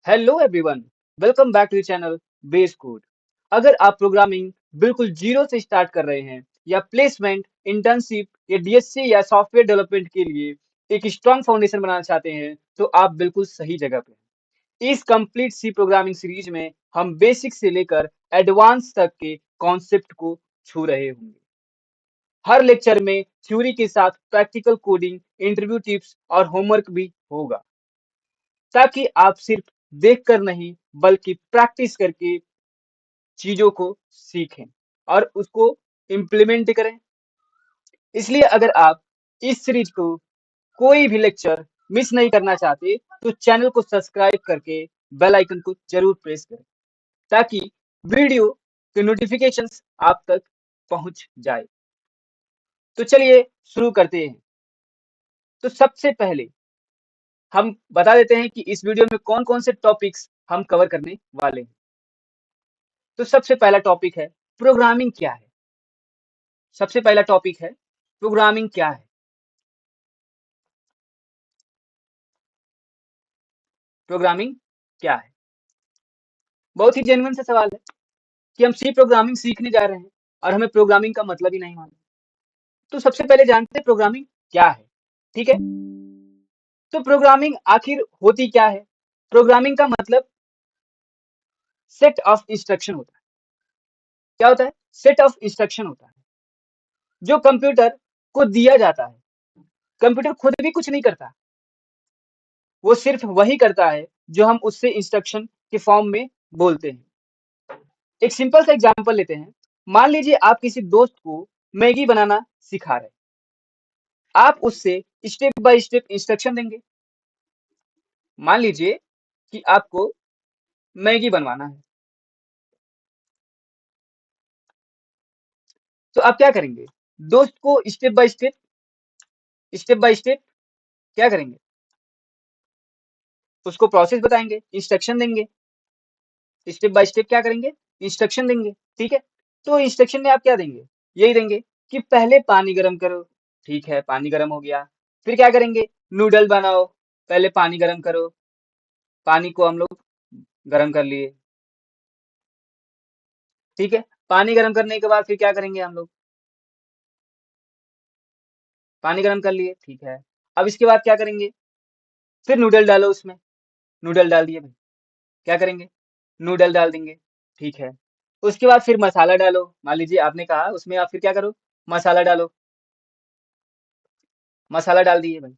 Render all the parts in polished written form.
Hello everyone, welcome back to the channel base code. अगर आप programming बिल्कुल zero से स्टार्ट कर रहे हैं या प्लेसमेंट, इंटर्नशिप या डीएससी या सॉफ्टवेयर डेवलपमेंट के लिए एक स्ट्रॉन्ग फाउंडेशन बनाना चाहते हैं, तो आप बिल्कुल सही जगह पे हैं। इस कंप्लीट सी प्रोग्रामिंग सीरीज में हम बेसिक से लेकर एडवांस तक के कॉन्सेप्ट को छू रहे होंगे। हर लेक्चर में थ्योरी के साथ प्रैक्टिकल कोडिंग, इंटरव्यू टिप्स और होमवर्क भी होगा, ताकि आप सिर्फ देखकर नहीं बल्कि प्रैक्टिस करके चीजों को सीखें और उसको इम्प्लीमेंट करें। इसलिए अगर आप इस सीरीज को कोई भी लेक्चर मिस नहीं करना चाहते, तो चैनल को सब्सक्राइब करके बेल आइकन को जरूर प्रेस करें, ताकि वीडियो के नोटिफिकेशंस आप तक पहुंच जाए। तो चलिए शुरू करते हैं। तो सबसे पहले हम बता देते हैं कि इस वीडियो में कौन कौन से टॉपिक्स हम कवर करने वाले हैं। तो सबसे पहला टॉपिक है प्रोग्रामिंग क्या है। सबसे पहला टॉपिक है प्रोग्रामिंग क्या है। प्रोग्रामिंग क्या है? बहुत ही जेन्युइन सा सवाल है कि हम सी प्रोग्रामिंग सीखने जा रहे हैं और हमें प्रोग्रामिंग का मतलब ही नहीं मालूम। तो सबसे पहले जानते हैं प्रोग्रामिंग क्या है। ठीक है, तो प्रोग्रामिंग आखिर होती क्या है? प्रोग्रामिंग का मतलब सेट ऑफ इंस्ट्रक्शन होता है। क्या होता है? सेट ऑफ इंस्ट्रक्शन होता है जो कंप्यूटर को दिया जाता है। कंप्यूटर खुद भी कुछ नहीं करता, वो सिर्फ वही करता है जो हम उससे इंस्ट्रक्शन के फॉर्म में बोलते हैं। एक सिंपल सा एग्जांपल लेते हैं। मान लीजिए आप किसी दोस्त को मैगी बनाना सिखा रहे हैं। आप उससे स्टेप बाय स्टेप इंस्ट्रक्शन देंगे। मान लीजिए कि आपको मैगी बनवाना है, तो आप क्या करेंगे? दोस्त को स्टेप बाय स्टेप क्या करेंगे? उसको प्रोसेस बताएंगे, इंस्ट्रक्शन देंगे। स्टेप बाय स्टेप क्या करेंगे? इंस्ट्रक्शन देंगे। ठीक है, तो इंस्ट्रक्शन में आप क्या देंगे? यही देंगे कि पहले पानी गर्म करो। ठीक है, पानी गर्म हो गया। फिर क्या करेंगे? नूडल बनाओ। पहले पानी गर्म करो। पानी को हम लोग गर्म कर लिए। ठीक है, पानी गर्म करने के बाद फिर क्या करेंगे हम लोग? पानी गर्म कर लिए। ठीक है, अब इसके बाद क्या करेंगे? फिर नूडल डालो उसमें। नूडल डाल दिए भाई। क्या करेंगे? नूडल डाल देंगे। ठीक है, उसके बाद फिर मसाला डालो। मान लीजिए आपने कहा उसमें आप फिर क्या करो? मसाला डालो। मसाला डाल दिए भाई।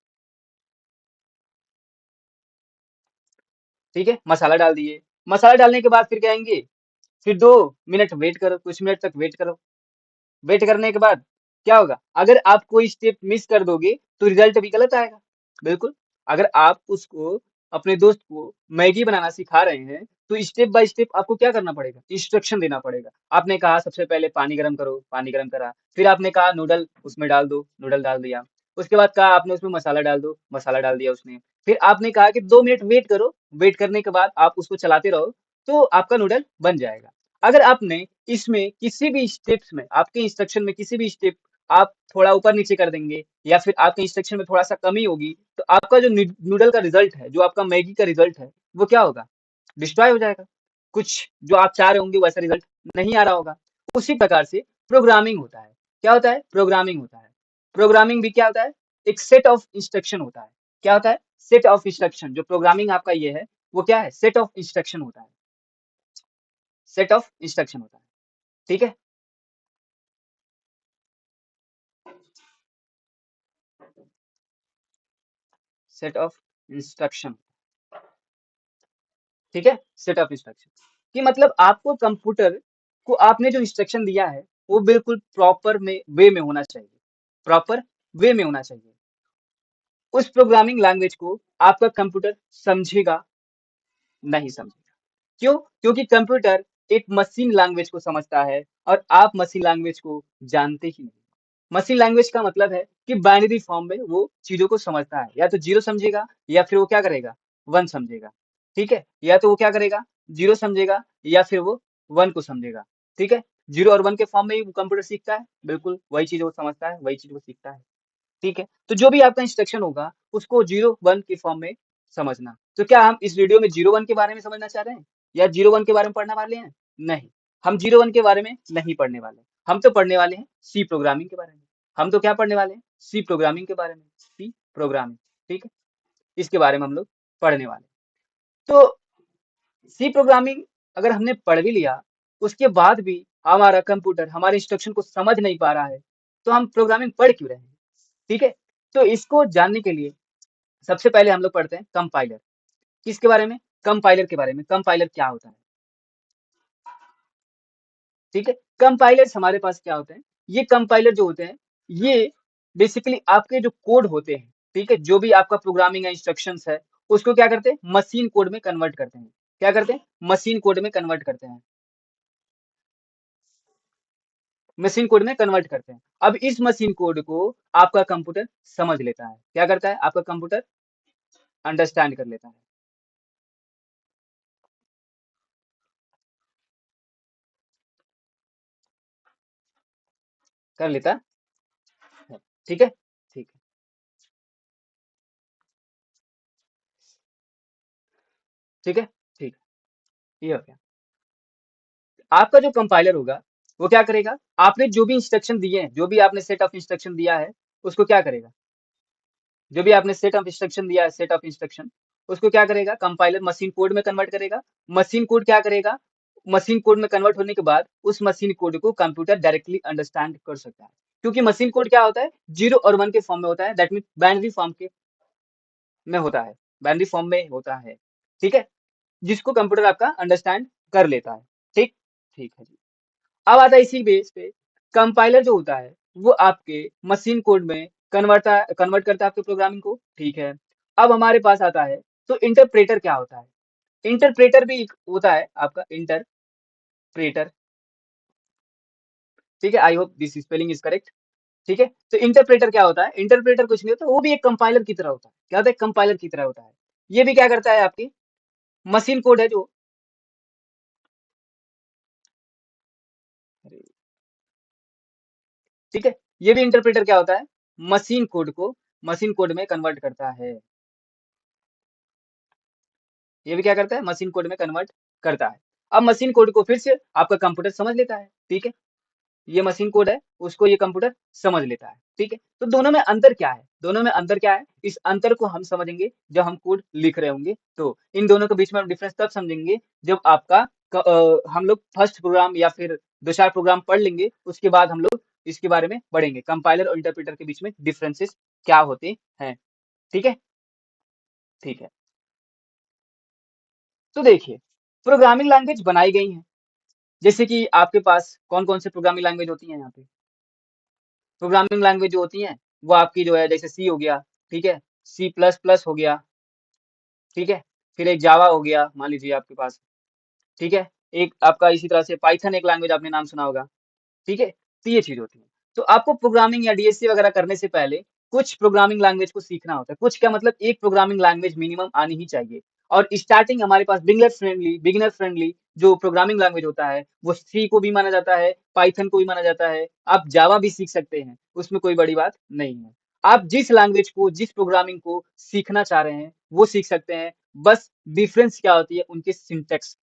ठीक है, मसाला डाल दिए। मसाला डालने के बाद फिर क्या कहेंगे? फिर 2 मिनट वेट करो, कुछ मिनट तक वेट करो। वेट करने के बाद क्या होगा? अगर आप कोई स्टेप मिस कर दोगे तो रिजल्ट भी गलत आएगा। बिल्कुल, अगर आप उसको, अपने दोस्त को मैगी बनाना सिखा रहे हैं, तो स्टेप बाय स्टेप आपको क्या करना पड़ेगा? इंस्ट्रक्शन देना पड़ेगा। आपने कहा सबसे पहले पानी गर्म करो, पानी गर्म करा। फिर आपने कहा नूडल उसमें डाल दो, नूडल डाल दिया। उसके बाद कहा आपने उसमें मसाला डाल दो, मसाला डाल दिया उसने। फिर आपने कहा कि 2 मिनट वेट करो। वेट करने के बाद आप उसको चलाते रहो, तो आपका नूडल बन जाएगा। अगर आपने इसमें किसी भी स्टेप्स में, आपके इंस्ट्रक्शन में किसी भी स्टेप आप थोड़ा ऊपर नीचे कर देंगे, या फिर आपके इंस्ट्रक्शन में थोड़ा सा कमी होगी, तो आपका जो नूडल का रिजल्ट है, जो आपका मैगी का रिजल्ट है, वो क्या होगा? डिस्ट्रॉय हो जाएगा। कुछ जो आप चाह रहे होंगे वैसा रिजल्ट नहीं आ रहा होगा। उसी प्रकार से प्रोग्रामिंग होता है। क्या होता है? प्रोग्रामिंग होता है। प्रोग्रामिंग भी क्या होता है? एक सेट ऑफ इंस्ट्रक्शन होता है। क्या होता है? Set of instruction. जो प्रोग्रामिंग आपका ये है, वो क्या है? सेट ऑफ इंस्ट्रक्शन होता है। सेट ऑफ इंस्ट्रक्शन होता है। ठीक है, सेट ऑफ इंस्ट्रक्शन। ठीक है, सेट ऑफ इंस्ट्रक्शन कि मतलब आपको कंप्यूटर को आपने जो इंस्ट्रक्शन दिया है, वो बिल्कुल प्रॉपर में वे में होना चाहिए। प्रॉपर वे में होना चाहिए। उस प्रोग्रामिंग लैंग्वेज को आपका कंप्यूटर समझेगा नहीं समझेगा। क्यों? क्योंकि कंप्यूटर एक मशीन लैंग्वेज को समझता है और आप मशीन लैंग्वेज को जानते ही नहीं। मशीन लैंग्वेज का मतलब है कि बाइनरी फॉर्म में वो चीजों को समझता है। या तो जीरो समझेगा, या फिर वो क्या करेगा? वन समझेगा। ठीक है, या तो वो क्या करेगा? जीरो समझेगा, या फिर वो वन को समझेगा। ठीक है, जीरो और वन के फॉर्म में ही कंप्यूटर सीखता है। बिल्कुल वही चीज वो समझता है, वही चीज वो सीखता है। ठीक है, तो जो भी आपका इंस्ट्रक्शन होगा उसको जीरो वन के फॉर्म में समझना। तो क्या हम इस वीडियो में 0-1 के बारे में समझना चाह रहे हैं या 0-1 के बारे में पढ़ने वाले हैं? नहीं, हम 0-1 के बारे में नहीं पढ़ने वाले। हम तो पढ़ने वाले हैं सी प्रोग्रामिंग के बारे में। हम तो क्या पढ़ने वाले हैं? सी प्रोग्रामिंग के बारे में। सी प्रोग्रामिंग, ठीक है? इसके बारे में हम लोग पढ़ने वाले हैं। तो सी प्रोग्रामिंग अगर हमने पढ़ भी लिया, उसके बाद भी हमारा कंप्यूटर हमारे इंस्ट्रक्शन को समझ नहीं पा रहा है, तो हम प्रोग्रामिंग पढ़ क्यों रहे हैं? ठीक है? तो इसको जानने के लिए सबसे पहले हम लोग पढ़ते हैं कंपाइलर। किसके बारे में? कंपाइलर के बारे में। कंपाइलर क्या होता है? ठीक है? कंपाइलर्स हमारे पास क्या होते हैं? ये कंपाइलर जो होते हैं, ये बेसिकली आपके जो कोड होते हैं, ठीक है? जो भी आपका प्रोग्रामिंग या इंस्ट्रक्शंस है, उसको क्या करते हैं? मशीन कोड में कन्वर्ट करते हैं। क्या करते हैं? मशीन कोड में कन्वर्ट करते हैं। मशीन कोड में कन्वर्ट करते हैं। अब इस मशीन कोड को आपका कंप्यूटर समझ लेता है। क्या करता है? आपका कंप्यूटर अंडरस्टैंड कर लेता है। कर लेता है। ठीक है? ठीक है। ठीक है? ठीक है। ये हो गया। आपका जो कंपाइलर होगा, वो क्या करेगा? आपने जो भी इंस्ट्रक्शन दिए हैं, जो भी आपने सेट ऑफ इंस्ट्रक्शन दिया है, उसको क्या करेगा? जो भी आपने सेट ऑफ इंस्ट्रक्शन दिया है, सेट ऑफ इंस्ट्रक्शन, उसको क्या करेगा? कंपाइलर मशीन कोड में कन्वर्ट करेगा। मशीन कोड क्या करेगा? मशीन कोड में कन्वर्ट होने के बाद उस मशीन कोड को कंप्यूटर डायरेक्टली अंडरस्टैंड कर सकता है। क्योंकि मशीन कोड क्या होता है? 0 और 1 के फॉर्म में होता है। दैट मीन बाइनरी फॉर्म के में होता है। बाइनरी फॉर्म में होता है। ठीक है? जिसको कंप्यूटर आपका अंडरस्टैंड कर लेता है। ठीक? ठीक है जी। अब आता है इसी बेस पे कंपाइलर जो होता है वो आपके मशीन कोड में कन्वर्ट करता है आपके प्रोग्रामिंग को। ठीक है। अब हमारे पास आता है तो इंटरप्रेटर क्या होता है? इंटरप्रेटर भी एक होता है आपका इंटरप्रेटर। ठीक है। आई hope this spelling is correct. ठीक है। तो इंटरप्रेटर क्या होता है? इंटरप्रेटर कुछ नहीं होता, वो भी एक कंपाइलर की तरह होता है। क्या होता है? कंपाइलर की तरह होता है। ये भी क्या करता है? आपकी मशीन कोड है जो, ठीक है, ये भी इंटरप्रेटर क्या होता है? मशीन कोड को मशीन कोड में कन्वर्ट करता है। ये भी क्या करता है? मशीन कोड में कन्वर्ट करता है। अब मशीन कोड को फिर से आपका कंप्यूटर समझ लेता है। ठीक है। ये मशीन कोड है, उसको ये कंप्यूटर समझ लेता है। ठीक है। तो दोनों में अंतर क्या है? दोनों में अंतर क्या है? इस अंतर को हम समझेंगे जब हम कोड लिख रहे होंगे। तो इन दोनों के बीच में हम डिफरेंस तब समझेंगे जब आपका हम लोग फर्स्ट प्रोग्राम या फिर 2-4 प्रोग्राम पढ़ लेंगे, उसके बाद हम लोग इसके बारे में पढ़ेंगे। कंपाइलर और इंटरप्रेटर के बीच में डिफरेंसेस क्या होते हैं। ठीक है? ठीक है। तो देखिए, प्रोग्रामिंग लैंग्वेज बनाई गई हैं। जैसे कि आपके पास कौन-कौन से प्रोग्रामिंग लैंग्वेज होती हैं यहाँ पे? प्रोग्रामिंग लैंग्वेज जो होती हैं, वो आपकी जो है जैसे सी हो गया, ठीक है? सी प्लस प्लस हो गया, ठीक है? फिर एक जावा हो गया, मान लीजिए आपके पास, ठीक है? एक आपका इसी तरह से पाइथन एक लैंग्वेज आपने नाम सुना होगा। ठीक है? तो ये चीज़ होती है। तो आपको प्रोग्रामिंग या डीएससी वगैरह करने से पहले कुछ प्रोग्रामिंग लैंग्वेज को सीखना होता है। कुछ क्या मतलब एक प्रोग्रामिंग लैंग्वेज मिनिमम आनी ही चाहिए। और स्टार्टिंग हमारे पास बिगिनर फ्रेंडली जो प्रोग्रामिंग लैंग्वेज होता है, वो सी को भी माना जाता है, पाइथन को भी माना जाता है। आप जावा भी सीख सकते हैं, उसमें कोई बड़ी बात नहीं है। आप जिस लैंग्वेज को, जिस प्रोग्रामिंग को सीखना चाह रहे हैं, वो सीख सकते हैं। बस डिफरेंस क्या होती है उनके सिंटैक्स।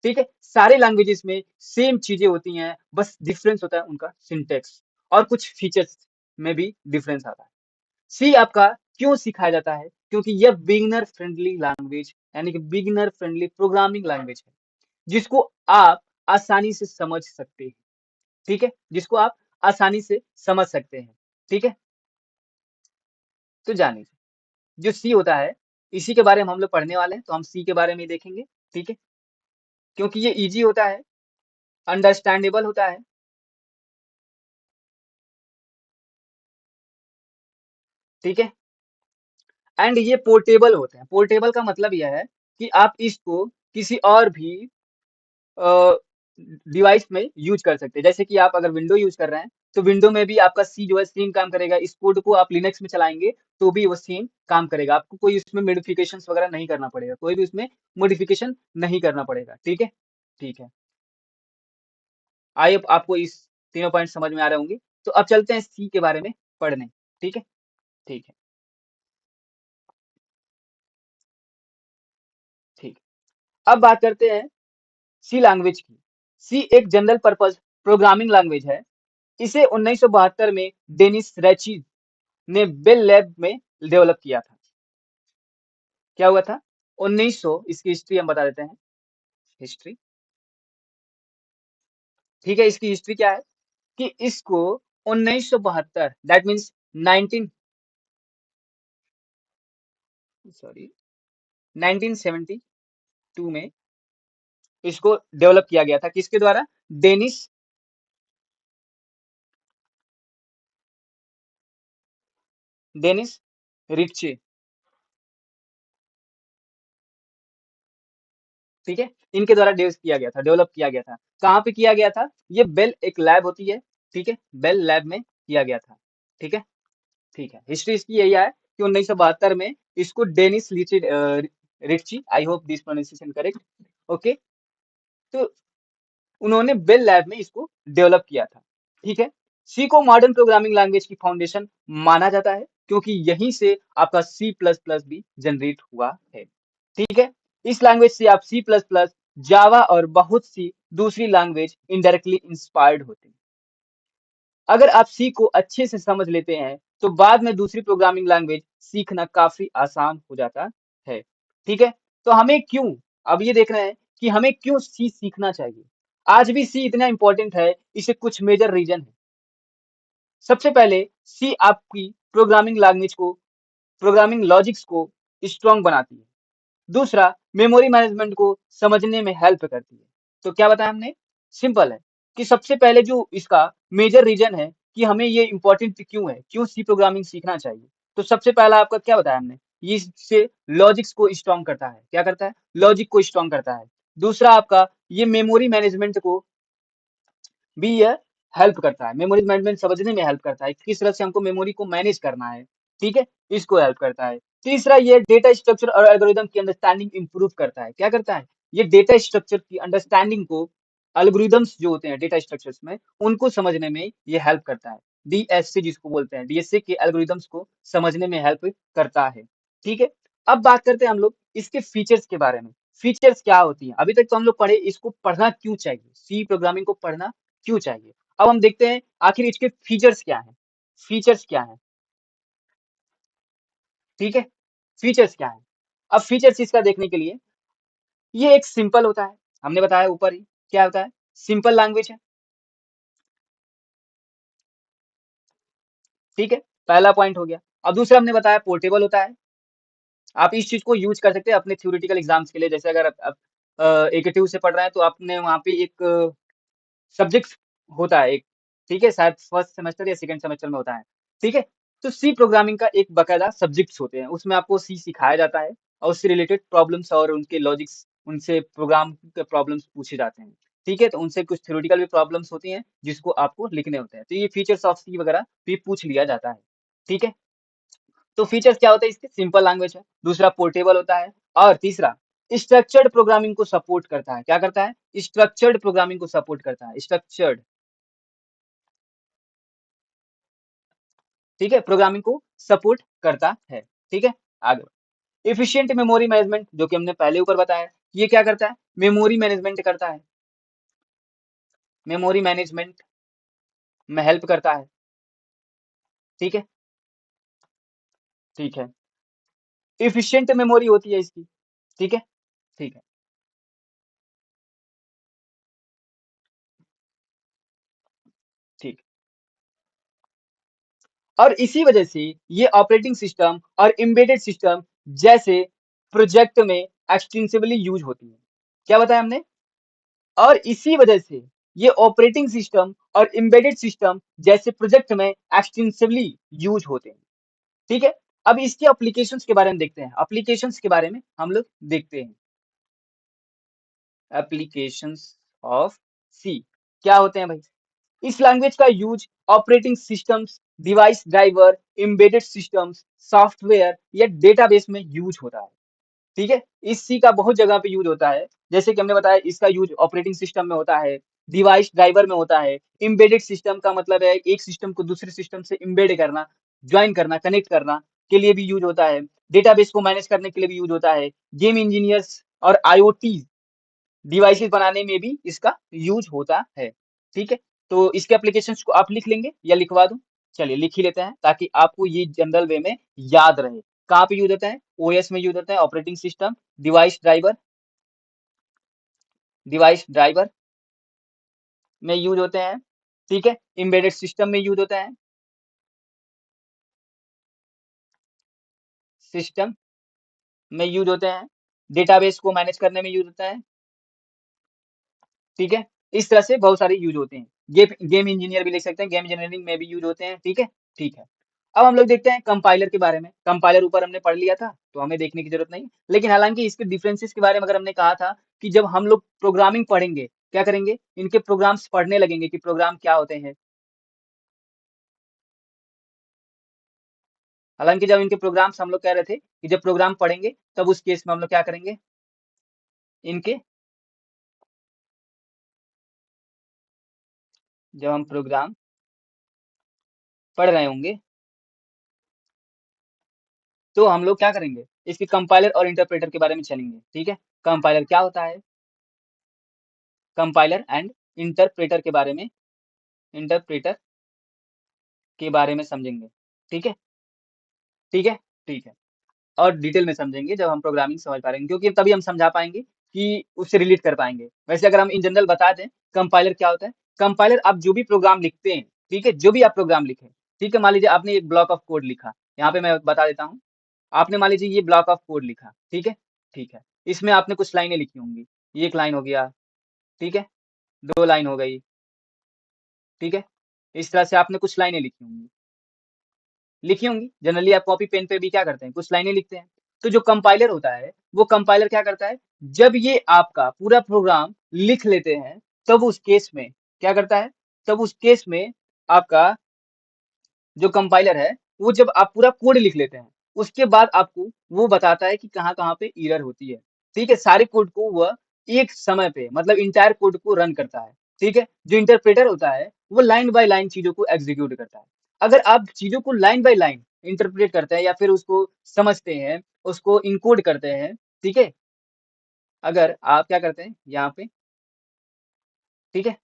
ठीक है? सारे लैंग्वेजेस में सेम चीज़ें होती हैं, बस डिफरेंस होता है उनका सिंटैक्स और कुछ फीचर्स में भी डिफरेंस आता है। सी आपका क्यों सिखाया जाता है? क्योंकि यह बिगिनर फ्रेंडली लैंग्वेज यानी कि बिगिनर फ्रेंडली प्रोग्रामिंग लैंग्वेज है, जिसको आप आसानी से समझ सकते हैं। ठीक है? जिसको आप आसानी से समझ सकते हैं। ठीक है? तो जानिए, जो सी होता है, इसी के बारे में हम लोग पढ़ने वाले हैं, तो हम सी के बारे में ही देखेंगे। ठीक है? क्योंकि ये ईज़ी होता है, अंडरस्टैंडेबल होता है। ठीक है? एंड ये पोर्टेबल होते हैं। पोर्टेबल का मतलब यह है कि आप इसको किसी और भी अ, डिवाइस में यूज़ कर सकते हैं। जैसे कि आप अगर विंडो यूज़ कर रहे हैं, तो विंडो में भी आपका सी जो है सेम काम करेगा। इस कोड को आप लिनक्स में चलाएँगे, तो भी वो सेम काम करेगा। आपको कोई उसमें मॉडिफ़िकेशंस वगैरह नहीं करना पड़ेगा। कोई भी उसमें मॉडिफ़िकेशन नहीं करना पड़ेगा। ठीक है? ठीक है। आई होप आपको इस तीनों पॉइंट समझ में आ रहे होंगे। तो अब चलते हैं सी के बारे में पढ़ने। ठीक है? ठीक है। अब बात करते हैं सी लैंग्वेज की। सी एक जनरल पर्पज प्रोग्रामिंग लैंग्वेज है। इसे 1972 में डेनिस रैची ने बेल लैब में डेवलप किया था। क्या हुआ था? 1900, इसकी हिस्ट्री हम बता देते हैं। हिस्ट्री, ठीक है, इसकी हिस्ट्री क्या है कि इसको 1972, दैट मीन्स 19 सॉरी 1972 में इसको डेवलप किया गया था। किसके द्वारा? डेनिस डेनिस रिच्चे, ठीक है, इनके द्वारा डेवलप किया गया था। कहाँ पे किया गया था? ये बेल एक लैब होती है, ठीक है, बेल लैब में किया गया था। ठीक है, ठीक है, हिस्ट्री इसकी यही है कि 1972 में इसको Dennis Ritchie, I hope this pronunciation correct, okay, तो उन्होंने बेल लैब में इसको डेवलप किया था। ठीक है, सी को मॉडर्न प्रोग्रामिंग लैंग्वेज की फाउंडेशन माना जाता है क्योंकि यहीं से आपका सी प्लस प्लस भी जनरेट हुआ है। ठीक है, इस लैंग्वेज से आप सी प्लस प्लस, जावा और बहुत सी दूसरी लैंग्वेज इनडायरेक्टली इंस्पायर्ड होते हैं। अगर आप सी को अच्छे से समझ लेते हैं तो बाद में दूसरी प्रोग्रामिंग लैंग्वेज सीखना काफी आसान हो जाता है। ठीक है, तो हमें क्यों, अब ये देख रहे हैं कि हमें क्यों सी सीखना चाहिए। आज भी सी इतना इंपॉर्टेंट है, इसे कुछ मेजर रीजन है। सबसे पहले सी आपकी प्रोग्रामिंग लैंग्वेज को, प्रोग्रामिंग लॉजिक्स को स्ट्रॉन्ग बनाती है। दूसरा, मेमोरी मैनेजमेंट को समझने में हेल्प करती है। तो क्या बताया हमने? सिंपल है कि सबसे पहले जो इसका मेजर रीजन है कि हमें ये इंपॉर्टेंट क्यों है, क्यों सी प्रोग्रामिंग सीखना चाहिए। तो सबसे पहला आपका क्या बताया हमने, ये इससे लॉजिक्स को स्ट्रॉन्ग करता है। क्या करता है? लॉजिक को स्ट्रॉन्ग करता है। दूसरा आपका ये मेमोरी मैनेजमेंट को भी यह हेल्प करता है, मेमोरी मैनेजमेंट समझने में हेल्प करता है, किस तरह से हमको मेमोरी को मैनेज करना है। ठीक है, इसको हेल्प करता है। तीसरा, ये डेटा स्ट्रक्चर और एल्गोरिदम की अंडरस्टैंडिंग इंप्रूव करता है। क्या करता है? ये डेटा स्ट्रक्चर की अंडरस्टैंडिंग को, एल्गोरिदम्स जो होते हैं डेटा स्ट्रक्चर्स में, उनको समझने में ये हेल्प करता है। डीएससी जिसको बोलते हैं, डीएससी के एल्गोरिदम्स को समझने में हेल्प करता है। ठीक है, अब बात करते हैं हम लोग इसके फीचर्स के बारे में। फीचर्स क्या होती हैं? अभी तक तो हम लोग पढ़े इसको पढ़ना क्यों चाहिए, सी प्रोग्रामिंग को पढ़ना क्यों चाहिए। अब हम देखते हैं आखिर इसके फीचर्स क्या हैं। फीचर्स क्या हैं? ठीक है, फीचर्स क्या हैं? अब फीचर्स इसका देखने के लिए, ये एक सिंपल होता है, हमने बताया ऊपर ही क्या होता है, सिंपल लैंग्वेज है। ठीक है, पहला पॉइंट हो गया। अब दूसरा हमने बताया पोर्टेबल होता है। आप इस चीज को यूज कर सकते हैं अपने थ्योरेटिकल एग्जाम्स के लिए। जैसे अगर आप एकेटिव से पढ़ रहे हैं तो आपने वहां पे एक सब्जेक्ट होता है एक, ठीक है, शायद फर्स्ट सेमेस्टर या सेकंड सेमेस्टर में होता है। ठीक है, तो सी प्रोग्रामिंग का एक बकायदा सब्जेक्ट्स होते हैं, उसमें आपको सी सिखाया जाता है और उससे रिलेटेड प्रॉब्लम्स और उनके लॉजिक्स, उनसे प्रोग्राम के प्रॉब्लम्स पूछे जाते हैं। ठीक है, तो उनसे कुछ थ्योरेटिकल भी प्रॉब्लम्स होती हैं जिसको आपको लिखने होते हैं। तो ये फीचर्स ऑफ सी वगैरह भी पूछ लिया जाता है। ठीक है, तो फीचर्स क्या होते हैं इसके? सिंपल लैंग्वेज है, दूसरा पोर्टेबल होता है, और तीसरा स्ट्रक्चर्ड प्रोग्रामिंग को सपोर्ट करता है। क्या करता है? स्ट्रक्चर्ड प्रोग्रामिंग को सपोर्ट करता है। स्ट्रक्चर्ड, ठीक है, प्रोग्रामिंग को सपोर्ट करता है। ठीक है, आगे एफिशिएंट मेमोरी मैनेजमेंट, जो कि हमने पहले ऊपर बताया, ये क्या करता है? मेमोरी मैनेजमेंट करता है, मेमोरी मैनेजमेंट में हेल्प करता है। ठीक है, ठीक है, एफिशिएंट मेमोरी होती है इसकी। ठीक है, ठीक है, ठीक। और इसी वजह से ये ऑपरेटिंग सिस्टम और एम्बेडेड सिस्टम जैसे प्रोजेक्ट में एक्सटेंसिवली यूज होती है। क्या बताया हमने? और इसी वजह से ये ऑपरेटिंग सिस्टम और एम्बेडेड सिस्टम जैसे प्रोजेक्ट में एक्सटेंसिवली यूज होते हैं। ठीक है, अब इसके एप्लीकेशंस के बारे में देखते हैं। एप्लीकेशंस के बारे में हम लोग देखते हैं। एप्लीकेशंस ऑफ सी क्या होते हैं भाई? इस लैंग्वेज का use operating systems, device driver, embedded systems, software या डेटाबेस में यूज होता है। ठीक है, इस सी का बहुत जगह पे यूज होता है। जैसे कि हमने बताया इसका यूज ऑपरेटिंग सिस्टम में होता है, डिवाइस ड्राइवर में होता है, एम्बेडेड सिस्टम का मतलब है एक सिस्टम को दूसरे सिस्टम से एम्बेड करना, ज्वाइन करना, कनेक्ट करना के लिए भी यूज होता है, डेटाबेस को मैनेज करने के लिए भी यूज होता है, गेम इंजीनियर्स और आईओटी डिवाइसेस बनाने में भी इसका यूज होता है। ठीक है, तो इसके एप्लीकेशंस को आप लिख लेंगे या लिखवा दूं? चलिए लिख ही लेते हैं ताकि आपको ये जनरल वे में याद रहे। कहाँ पे यूज होता है? ओएस में यूज होता है, operating system, device driver, device driver में यूज होते हैं। ठीक है, एम्बेडेड सिस्टम में यूज होता है, सिस्टम में यूज होते हैं, डेटाबेस को मैनेज करने में यूज होता है। ठीक है, इस तरह से बहुत सारे यूज होते हैं। गेम इंजीनियर भी लिख सकते हैं, गेम इंजीनियरिंग में भी यूज होते हैं। ठीक है, ठीक है। अब हम लोग देखते हैं कंपाइलर के बारे में। कंपाइलर ऊपर हमने पढ़ लिया था तो हमें देखने की जरूरत नहीं, लेकिन हालांकि इसके डिफरेंसेस के बारे में अगर हमने कहा था कि जब हम लोग प्रोग्रामिंग पढ़ेंगे क्या करेंगे, इनके प्रोग्राम्स पढ़ने लगेंगे कि प्रोग्राम क्या होते हैं। हालांकि जब इनके प्रोग्राम्स हम लोग कह रहे थे कि जब प्रोग्राम पढ़ेंगे तब उस केस में हम लोग क्या करेंगे, इनके जब हम प्रोग्राम पढ़ रहे होंगे तो हम लोग क्या करेंगे, इसके कंपाइलर और इंटरप्रेटर के बारे में चलेंगे। ठीक है, कंपाइलर क्या होता है, कंपाइलर एंड इंटरप्रेटर के बारे में, इंटरप्रेटर के बारे में समझेंगे। ठीक है, ठीक है, ठीक है। और डिटेल में समझेंगे जब हम प्रोग्रामिंग समझ पाएंगे, क्योंकि तभी हम समझा पाएंगे कि उससे रिलेट कर पाएंगे। वैसे अगर हम इन जनरल बता दें कंपाइलर क्या होता है, कंपाइलर आप जो भी प्रोग्राम लिखते हैं, ठीक है, जो भी आप प्रोग्राम लिखे, ठीक है, मान लीजिए आपने एक ब्लॉक ऑफ कोड लिखा, यहाँ पे मैं बता देता हूँ। आपने मान लीजिए ये ब्लॉक ऑफ कोड लिखा, ठीक है, ठीक है, इसमें आपने कुछ लाइनें लिखी होंगी, ये एक लाइन हो गया, ठीक है, दो लाइन हो गई, ठीक है, इस तरह से आपने कुछ लाइनें लिखी होंगी। जनरली आप कॉपी पेन पे भी क्या करते हैं, कुछ लाइनें लिखते हैं। तो जो कंपाइलर होता है वो कंपाइलर क्या करता है, जब ये आपका पूरा प्रोग्राम लिख लेते हैं तब उस केस में क्या करता है, तब उस केस में आपका जो कंपाइलर है वो जब आप पूरा कोड लिख लेते हैं उसके बाद आपको वो बताता है कि कहाँ कहाँ पे एरर होती है। ठीक है, सारे कोड को वह एक समय पे मतलब इंटायर कोड को रन करता है। ठीक है, जो इंटरप्रेटर होता है वो लाइन बाय लाइन चीजों को एग्जीक्यूट करता है। अगर आप चीजों को लाइन बाय लाइन इंटरप्रेट करते हैं या फिर उसको समझते हैं, उसको इनकोड करते हैं, ठीक है, अगर आप क्या करते हैं यहाँ पे, ठीक है,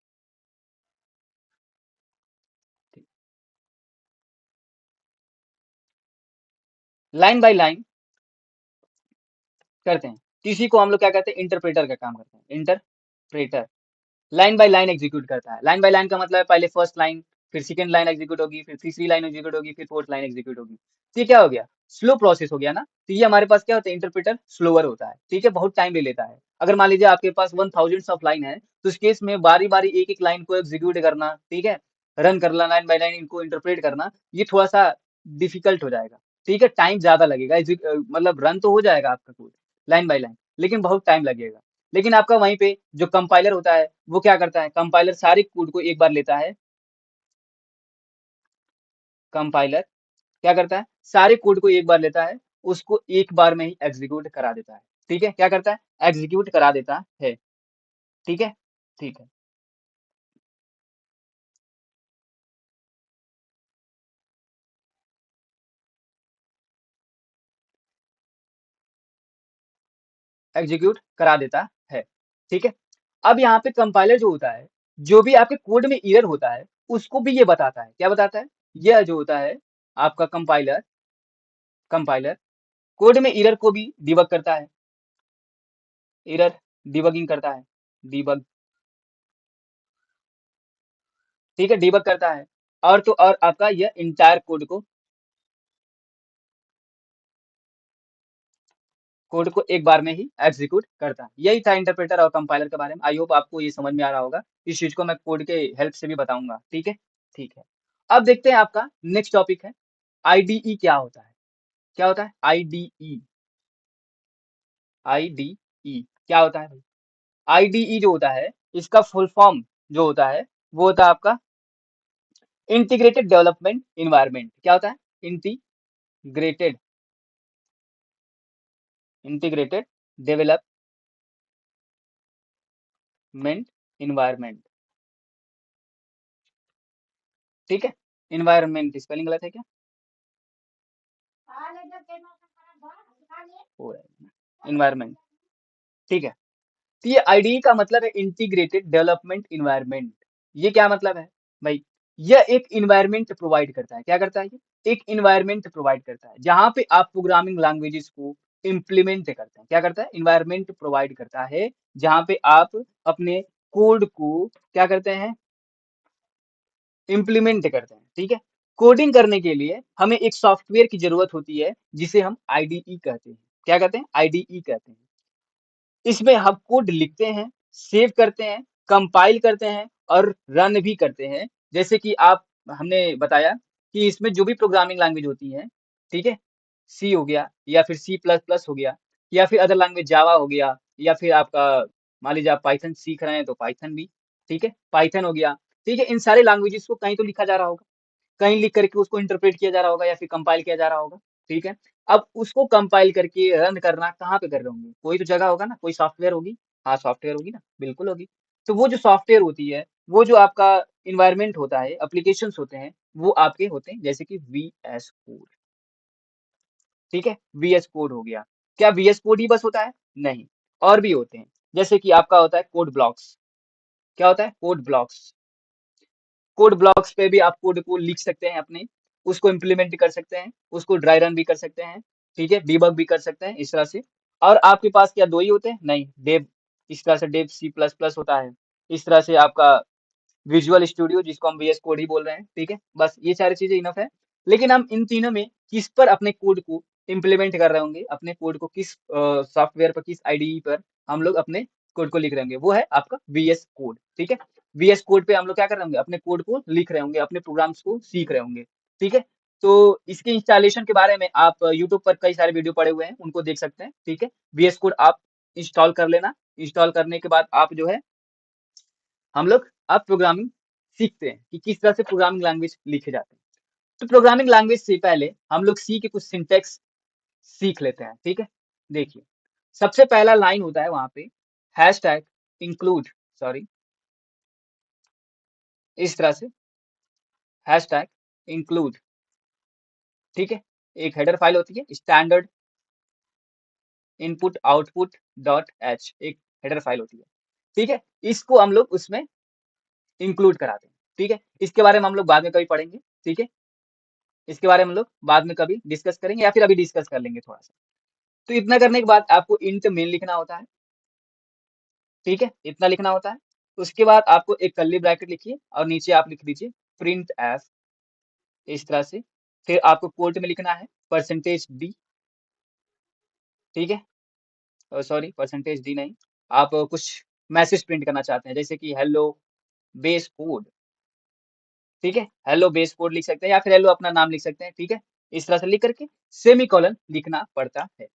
लाइन बाय लाइन करते हैं तो इसी को हम लोग क्या कहते हैं, इंटरप्रेटर का काम करते हैं, interpreter line by line execute करता है। लाइन बाय लाइन का मतलब है पहले फर्स्ट लाइन, फिर सेकंड लाइन एग्जीक्यूट होगी, फिर तीसरी लाइन एग्जीक्यूट होगी, फिर फोर्थ लाइन एग्जीक्यूट होगी। तो ये क्या हो गया, स्लो प्रोसेस हो गया ना। तो ये हमारे पास क्या होता है, इंटरप्रेटर स्लोअर होता है। ठीक है, बहुत टाइम ले लेता है। अगर मान लीजिए आपके पास 1000 ऑफ लाइन है तो इस केस में बारी बारी एक एक लाइन को एग्जीक्यूट करना, ठीक है, रन करना, लाइन बाय लाइन इनको इंटरप्रेट करना, ये थोड़ा सा डिफिकल्ट हो जाएगा। ठीक है, टाइम ज्यादा लगेगा, मतलब रन तो हो जाएगा आपका कोड लाइन बाय लाइन, लेकिन बहुत टाइम लगेगा। लेकिन आपका वहीं पे जो कंपाइलर होता है वो क्या करता है, कंपाइलर सारे कोड को एक बार लेता है, कंपाइलर क्या करता है, सारे कोड को एक बार लेता है, उसको एक बार में ही एग्जीक्यूट करा देता है। ठीक है, क्या करता है, एग्जीक्यूट करा देता है। ठीक है, ठीक है, एग्जीक्यूट करा देता है। ठीक है, अब यहाँ पे कंपाइलर जो होता है, जो भी आपके कोड में एरर होता है उसको भी ये बताता है। क्या बताता है, यह जो होता है आपका कंपाइलर, कंपाइलर कोड में एरर को भी डिबग करता है, एरर डिबगिंग करता है, डिबग, ठीक है, डिबग करता है। और तो और आपका यह इंटायर कोड को एक बार में ही एग्जीक्यूट करता है। यही था इंटरप्रेटर और कंपाइलर के बारे में। आई होप आपको ये समझ में आ रहा होगा। इस चीज को मैं कोड के हेल्प से भी बताऊंगा। ठीक है, ठीक है। अब देखते हैं आपका नेक्स्ट टॉपिक है, आईडीई क्या होता है। क्या होता है आईडीई, आईडीई क्या होता है भाई, आईडीई जो होता है इसका फुल फॉर्म जो होता है वो होता है आपका इंटीग्रेटेड डेवलपमेंट इन्वायरमेंट। क्या होता है, इंटीग्रेटेड, इंटीग्रेटेड डेवलपमेंट इन्वायरमेंट। ठीक है, इन्वायरमेंट स्पेलिंग गलत है क्या, हो रहा है इन्वायरमेंट, ठीक है। तो ये आईडीई का मतलब है इंटीग्रेटेड डेवलपमेंट इन्वायरमेंट। ये क्या मतलब है भाई? यह एक इन्वायरमेंट प्रोवाइड करता है। क्या करता है ये? एक इन्वायरमेंट प्रोवाइड करता है जहां पे आप प्रोग्रामिंग लैंग्वेजेस को इम्प्लीमेंट करते हैं। क्या करता है? इन्वायरमेंट प्रोवाइड करता है जहां पे आप अपने कोड को क्या करते हैं? इम्प्लीमेंट करते हैं। ठीक है। कोडिंग करने के लिए हमें एक सॉफ्टवेयर की जरूरत होती है जिसे हम आईडीई कहते हैं। क्या कहते हैं? आईडीई कहते हैं। इसमें हम कोड लिखते हैं, सेव करते हैं, कंपाइल करते हैं और रन भी करते हैं। जैसे कि आप हमने बताया कि इसमें जो भी प्रोग्रामिंग लैंग्वेज होती है, ठीक है? सी हो गया या फिर सी प्लस प्लस हो गया या फिर अदर लैंग्वेज जावा हो गया या फिर आपका मान लीजिए आप पाइथन सीख रहे हैं तो पाइथन भी, ठीक है? पाइथन हो गया, ठीक है? इन सारे लैंग्वेजेस को कहीं तो लिखा जा रहा होगा। कहीं लिख करके उसको इंटरप्रेट किया जा रहा होगा या फिर कंपाइल किया जा रहा होगा, ठीक है? अब उसको कंपाइल करके रन करना कहाँ पे कर रहे होंगे? कोई तो जगह होगा ना, कोई सॉफ्टवेयर होगी। हाँ, सॉफ्टवेयर होगी ना, बिल्कुल होगी। तो वो जो सॉफ्टवेयर होती है, वो जो आपका एनवायरनमेंट होता है, एप्लीकेशंस होते हैं, वो आपके होते हैं जैसे कि वीएस कोड, ठीक है? वीएस कोड हो गया। क्या वीएस कोड ही बस होता है? नहीं, और भी होते हैं। जैसे कि आपका होता है कोड ब्लॉक्स। क्या होता है? Code blocks. कोड ब्लॉक्स पे भी आप कोड को लिख सकते हैं अपने, उसको इम्प्लीमेंट कर सकते हैं, उसको ड्राई रन भी कर सकते हैं, ठीक है? डीबग भी कर सकते हैं इस तरह से। और आपके पास क्या 2 ही होते हैं? नहीं, डेव इस तरह से डेव सी प्लस प्लस होता है। इस तरह से आपका विजुअल स्टूडियो जिसको हम वीएस कोड ही बोल रहे हैं, ठीक है? बस ये सारी चीजें इनफ है। लेकिन हम इन तीनों में किस पर अपने कोड को इम्प्लीमेंट कर रहे होंगे, अपने कोड को किस सॉफ्टवेयर पर, किस आईडीई पर हम लोग अपने कोड को लिख रहे होंगे, वो है आपका वीएस कोड, ठीक है? वीएस कोड पे हम लोग क्या कर रहे होंगे? अपने कोड को लिख रहे होंगे, अपने प्रोग्राम्स को सीख रहे होंगे, ठीक है? तो इसके इंस्टॉलेशन के बारे में आप यूट्यूब पर कई सारे वीडियो पड़े हुए हैं, उनको देख सकते हैं, ठीक है? वीएस कोड आप इंस्टॉल कर लेना। इंस्टॉल करने के बाद आप जो है हम लोग अब प्रोग्रामिंग सीखते हैं कि किस तरह से प्रोग्रामिंग लैंग्वेज लिखे जाते हैं। तो प्रोग्रामिंग लैंग्वेज से पहले हम लोग सी के कुछ सिंटेक्स सीख लेते हैं, ठीक है? देखिए, सबसे पहला लाइन होता है वहां पे हैश टैग इंक्लूड, सॉरी, इस तरह से हैश टैग इंक्लूड, ठीक है? एक हेडर फाइल होती है standard input output dot H, एक हेडर फाइल होती है, ठीक है? इसको हम लोग उसमें इंक्लूड कराते हैं, ठीक है? इसके बारे में हम लोग बाद में कभी पढ़ेंगे, ठीक है? इसके बारे में हम लोग बाद में कभी डिस्कस करेंगे या फिर अभी डिस्कस कर लेंगे थोड़ा सा। तो इतना करने के बाद आपको इंट मेन लिखना होता है, ठीक है? इतना लिखना होता है। उसके बाद आपको एक कर्ली ब्रैकेट लिखिए और नीचे आप लिख दीजिए प्रिंट एफ, इस तरह से। फिर आपको कोट में लिखना है परसेंटेज डी, ठीक है? सॉरी, परसेंटेज डी नहीं, आप कुछ मैसेज प्रिंट करना चाहते हैं जैसे कि हेलो बेस कोड, ठीक है? हेलो बेस कोड लिख सकते हैं या फिर हेलो अपना नाम लिख सकते हैं, ठीक है? इस तरह से लिख करके सेमीकोलन लिखना पड़ता है।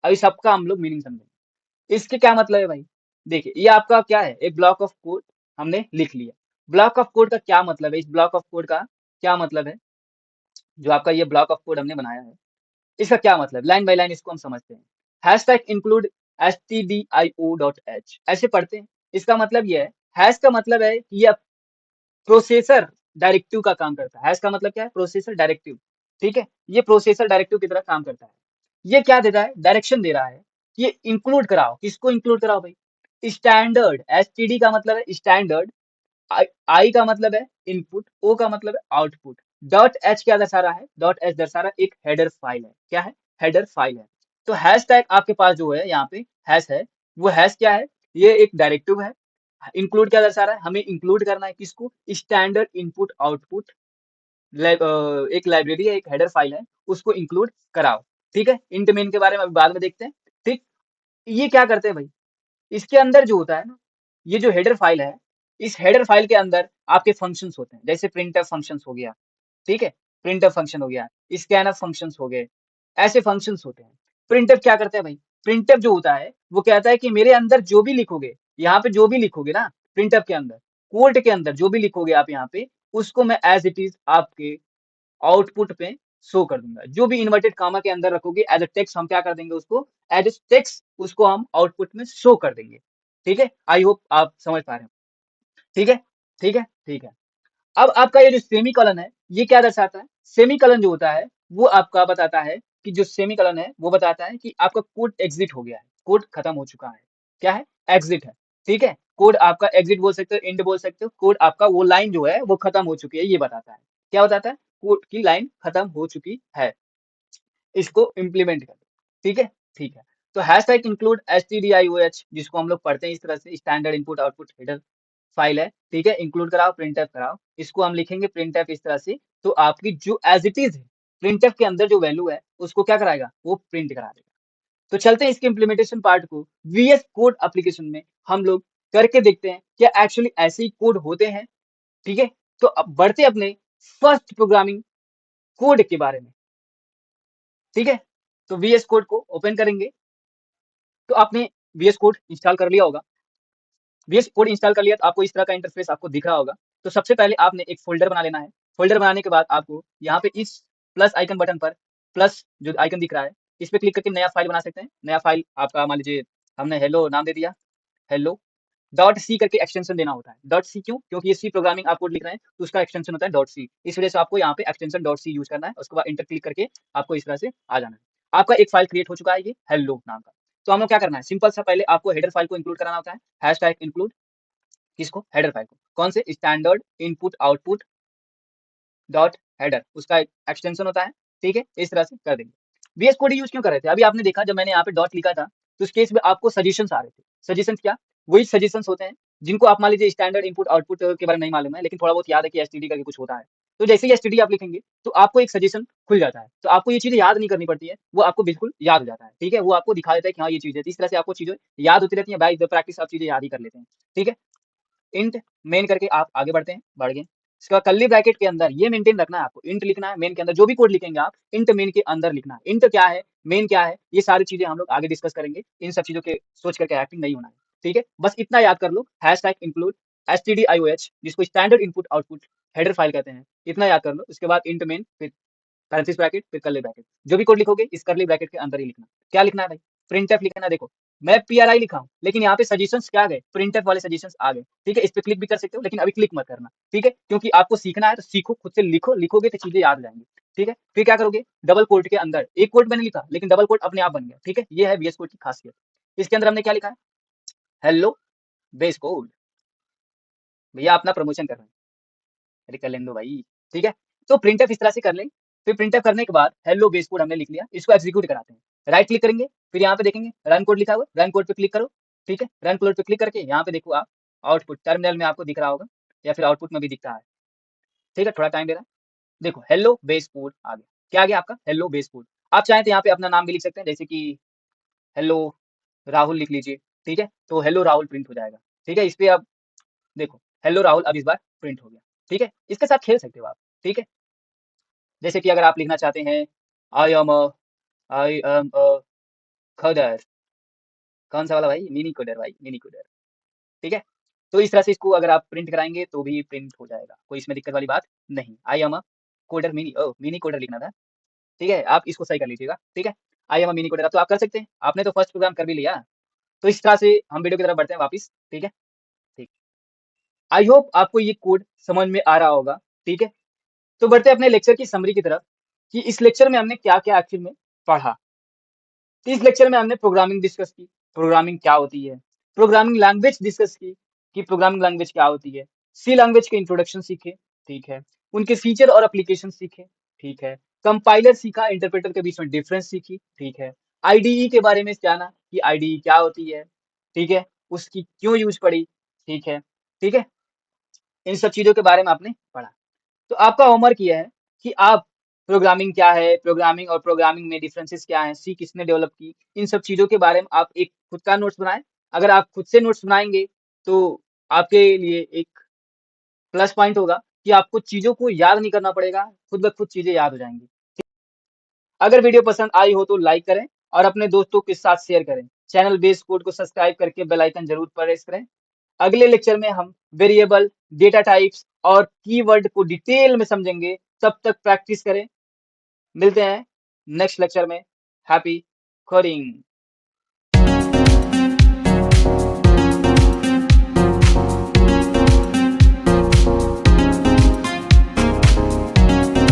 अभी सबका हम लोग मीनिंग समझेंगे। इसके क्या मतलब है भाई? देखिए, ये आपका क्या है? एक ब्लॉक ऑफ कोड हमने लिख लिया। ब्लॉक ऑफ कोड का क्या मतलब है? इस ब्लॉक ऑफ कोड का क्या मतलब है? जो आपका ये ब्लॉक ऑफ कोड हमने बनाया है, इसका क्या मतलब? लाइन बाय लाइन इसको हम समझते हैं। हैशटैग इंक्लूड stdio.h ऐसे पढ़ते हैं। इसका मतलब ये है, हैश का मतलब है कि ये प्रोसेसर डायरेक्टिव का काम करता है। हैश का मतलब क्या है? प्रोसेसर डायरेक्टिव, ठीक है? ये प्रोसेसर डायरेक्टिव की तरह काम करता है। ये क्या देता है? डायरेक्शन दे रहा है कि ये इंक्लूड कराओ। किसको इंक्लूड कराओ भाई? स्टैंडर्ड, एसटीडी का मतलब है स्टैंडर्ड, आई आई का मतलब है इनपुट, ओ का मतलब है आउटपुट, डॉट एच क्या दर्शा रहा है? डॉट एच दर्शा रहा है एक हेडर फाइल है। क्या है? हेडर फाइल है। तो हैश टैग आपके पास जो है यहाँ पे हैश है, वो हैश क्या है? ये एक डायरेक्टिव है। इंक्लूड क्या दर्शा रहा है? हमें इंक्लूड करना है किसको? स्टैंडर्ड इनपुट आउटपुट, एक लाइब्रेरी है, एक हेडर फाइल है, उसको इंक्लूड कराओ, ठीक है? इंट मेन के बारे में अभी बाद में देखते हैं, ठीक? ये क्या करते हैं भाई? इसके अंदर जो होता है ना, ये जो हेडर फाइल है, इस हेडर फाइल के अंदर आपके फंक्शंस होते हैं, जैसे प्रिंटफ फंक्शंस हो गया, ठीक है? प्रिंटफ फंक्शन हो गया, स्कैनफ फंक्शंस हो गए, ऐसे फंक्शंस होते हैं। प्रिंटफ क्या करते हैं भाई? प्रिंटफ जो होता है वो कहता है कि मेरे अंदर जो भी लिखोगे, यहाँ पे जो भी लिखोगे ना प्रिंटफ के अंदर, कोड के अंदर जो भी लिखोगे आप यहाँ पे, उसको मैं एज इट इज आपके आउटपुट पे शो कर दूंगा। जो भी इन्वर्टेड कामा के अंदर रखोगे एज अ टेक्स्ट, हम क्या कर देंगे उसको? एज ए टेक्स्ट उसको हम आउटपुट में शो कर देंगे, ठीक है? आई होप आप समझ पा रहे हो, ठीक है? ठीक है, ठीक है। अब आपका ये जो सेमीकोलन है, ये क्या दर्शाता है? सेमीकोलन जो होता है वो आपका बताता है कि जो सेमीकोलन है वो बताता है कि आपका कोड एग्जिट हो गया है, कोड खत्म हो चुका है। क्या है? एग्जिट है, ठीक है। कोड आपका एग्जिट बोल सकते हो, इंड बोल सकते हो। कोड आपका वो लाइन जो है वो खत्म हो चुकी है, ये बताता है। क्या बताता है? कोड की लाइन खत्म हो चुकी है, इसको इम्प्लीमेंट कर दो, ठीक है। ठीक है, तो हैश टैग इंक्लूड stdioh, जिसको हम लोग पढ़ते हैं इस तरह से, standard input output header file है, ठीक है। इंक्लूड कराओ, प्रिंटफ कराओ, इसको हम लिखेंगे प्रिंटफ इस तरह से, तो आपकी जो एज इट इज है प्रिंटफ के अंदर जो वैल्यू है उसको क्या कराएगा, वो प्रिंट करा देगा। तो चलते हैं इसके इम्प्लीमेंटेशन पार्ट को वीएस कोड एप्लीकेशन में हम लोग करके देखते हैं क्या एक्चुअली ऐसे ही कोड होते हैं, ठीक है। तो अब बढ़ते अपने फर्स्ट प्रोग्रामिंग कोड के बारे में, ठीक है। तो वीएस कोड को ओपन करेंगे, तो आपने वीएस कोड इंस्टॉल कर लिया होगा। वीएस कोड इंस्टॉल कर लिया तो आपको इस तरह का इंटरफेस आपको दिख रहा होगा। तो सबसे पहले आपने एक फोल्डर बना लेना है। फोल्डर बनाने के बाद आपको यहाँ पे इस प्लस आइकन बटन पर, प्लस जो आइकन दिख रहा है, इस पे क्लिक करके नया फाइल बना सकते हैं। नया फाइल आपका मान लीजिए हमने हेलो नाम दे दिया, हेलो डॉट सी करके एक्सटेंशन देना होता है। डॉट सी क्यों? क्योंकि ये सी प्रोग्रामिंग आप कोड लिख रहे हैं तो उसका एक्सटेंशन होता है डॉट सी। इस वजह से आपको यहाँ पे एक्सटेंशन डॉट सी यूज करना है। उसके बाद इंटर क्लिक करके आपको इस तरह से आ जाना है। आपका एक फाइल क्रिएट हो चुका है, ये हेलो नाम का। तो हमें क्या करना है, सिंपल सा पहले आपको हेडर फाइल को इंक्लूड कराना होता है। हैश टैग इंक्लूड किसको, हेडर फाइल को। कौन से, standard input output dot header, उसका एक एक्सटेंशन होता है, ठीक है। इस तरह से कर देंगे। वीएस कोड यूज क्यों कर रहे थे, अभी आपने देखा जब मैंने यहाँ पे डॉट लिखा था तो उस केस में आपको सजेशंस आ रहे थे। सजेशंस क्या, वही सजेशंस होते हैं जिनको आप मान लीजिए स्टैंडर्ड इनपुट आउटपुट के बारे में नहीं मालूम है, लेकिन थोड़ा बहुत याद है कि एसटीडी करके कुछ होता है। तो जैसे ही एसटीडी आप लिखेंगे तो आपको एक सजेशन खुल जाता है, तो आपको ये चीजें याद नहीं करनी पड़ती है, वो आपको बिल्कुल याद हो जाता है, ठीक है। वो आपको दिखा देता है कि हाँ ये चीज है। इस तरह से आपको चीजें याद होती रहती है, बाय द प्रैक्टिस आप चीजें याद ही कर लेते हैं, ठीक है। इंट मेन करके आप आगे बढ़ते हैं, बढ़ गए। इसका कर्ली ब्रैकेट के अंदर ये मेंटेन रखना है आपको, इंट लिखना है मेन के अंदर। जो भी कोड लिखेंगे आप इंट मेन के अंदर लिखना है। इंट क्या है, मेन क्या है, ये सारी चीजें हम लोग आगे डिस्कस करेंगे। इन सब चीजों के सोच करके एक्टिंग नहीं होना है, ठीक है। बस इतना याद कर लो, हैश टैग इंक्लूड stdioh, जिसको standard input output header file कहते हैं, इतना याद कर लो। उसके बाद इंट मेन, फिर पैरेंथेसिस ब्रैकेट, फिर कर्ली ब्रैकेट। जो भी कोड लिखोगे इस कर्ली ब्रैकेट के अंदर ही लिखना। क्या लिखना है भाई, प्रिंटफ लिखना है। देखो मैं PRI लिखा हूँ, लेकिन यहाँ पे सजेशंस क्या गए, प्रिंटफ वाले सजेशंस आ गए, ठीक है। इस पे क्लिक भी कर सकते हो, लेकिन अभी क्लिक मत करना, ठीक है। क्योंकि आपको सीखना है तो सीखो, खुद से लिखो, लिखोगे तो चीजें याद हो जाएंगी, ठीक है। फिर क्या करोगे, डबल कोट के अंदर, एक कोट मैंने लिखा लेकिन डबल कोट अपने आप बन गया, ठीक है। ये है VS कोड की खासियत। इसके अंदर हमने क्या लिखा है, हेलो बेस कोड। भैया अपना प्रमोशन कर रहे हैं, अरे कर लेने दो भाई, ठीक है। तो प्रिंटफ इस तरह से कर लें। फिर प्रिंटफ करने के बाद हेलो बेस कोड हमने लिख लिया, इसको एग्जीक्यूट कराते हैं। राइट क्लिक करेंगे, फिर यहाँ पे देखेंगे रन कोड लिखा हुआ, रन कोड पे क्लिक करो, ठीक है। रन कोड पे क्लिक करके यहाँ पे देखो आप आउटपुट टर्मिनल में आपको दिख रहा होगा, या फिर आउटपुट में भी दिखता है, ठीक है। थोड़ा टाइम दे रहा है, देखो हेलो बेस कोड आ गया। क्या आ गया आपका, हेलो बेस कोड। आप चाहें तो यहाँ पे अपना नाम भी लिख सकते हैं, जैसे कि हेलो राहुल लिख लीजिए, ठीक है। तो हेलो राहुल प्रिंट हो जाएगा, ठीक है। इस पे अब देखो हेलो राहुल अब इस बार प्रिंट हो गया, ठीक है। इसके साथ खेल सकते हो आप, ठीक है। जैसे कि अगर आप लिखना चाहते हैं आई एम अ खदर, कौन सा वाला भाई, मिनी कोडर भाई, मिनी कोडर, ठीक है। तो इस तरह से इसको अगर आप प्रिंट कराएंगे तो भी प्रिंट हो जाएगा, कोई इसमें दिक्कत वाली बात नहीं। I am a coder mini, oh mini coder लिखना था, ठीक है। आप इसको सही कर लीजिएगा, ठीक है। आई एम अ मिनी कोडर, अब तो आप कर सकते हैं, आपने तो फर्स्ट प्रोग्राम कर भी लिया। तो इस तरह से हम वीडियो की तरफ बढ़ते हैं वापस, ठीक है। ठीक, आई होप आपको ये कोड समझ में आ रहा होगा, ठीक है। तो बढ़ते हैं अपने लेक्चर की समरी की तरफ, कि इस लेक्चर में हमने क्या क्या एक्चुअल में पढ़ा। तो इस लेक्चर में हमने प्रोग्रामिंग डिस्कस की, प्रोग्रामिंग क्या होती है। प्रोग्रामिंग लैंग्वेज डिस्कस की कि प्रोग्रामिंग लैंग्वेज क्या होती है। सी लैंग्वेज के इंट्रोडक्शन सीखे, ठीक है। उनके फीचर और एप्लीकेशन सीखे, ठीक है। कंपाइलर सीखा, इंटरप्रेटर के बीच में डिफरेंस सीखी, ठीक है। आईडीई के बारे में जाना कि आईडीई क्या होती है, ठीक है। उसकी क्यों यूज पड़ी, ठीक है, ठीक है। इन सब चीजों के बारे में आपने पढ़ा। तो आपका होमवर्क ये है कि आप प्रोग्रामिंग क्या है, प्रोग्रामिंग और प्रोग्रामिंग में डिफरेंसेस क्या हैं, सी किसने डेवलप की, इन सब चीज़ों के बारे में आप एक खुद का नोट्स बनाएं। अगर आप खुद से नोट्स बनाएंगे तो आपके लिए एक प्लस पॉइंट होगा कि आपको चीज़ों को याद नहीं करना पड़ेगा, खुद ब खुद चीज़ें याद हो जाएंगी। अगर वीडियो पसंद आई हो तो लाइक करें और अपने दोस्तों के साथ शेयर करें। चैनल बेस कोड को सब्सक्राइब करके बेल आइकन जरूर प्रेस करें। अगले लेक्चर में हम वेरिएबल, डेटा टाइप्स और कीवर्ड को डिटेल में समझेंगे। तब तक प्रैक्टिस करें। मिलते हैं नेक्स्ट लेक्चर में। Happy coding.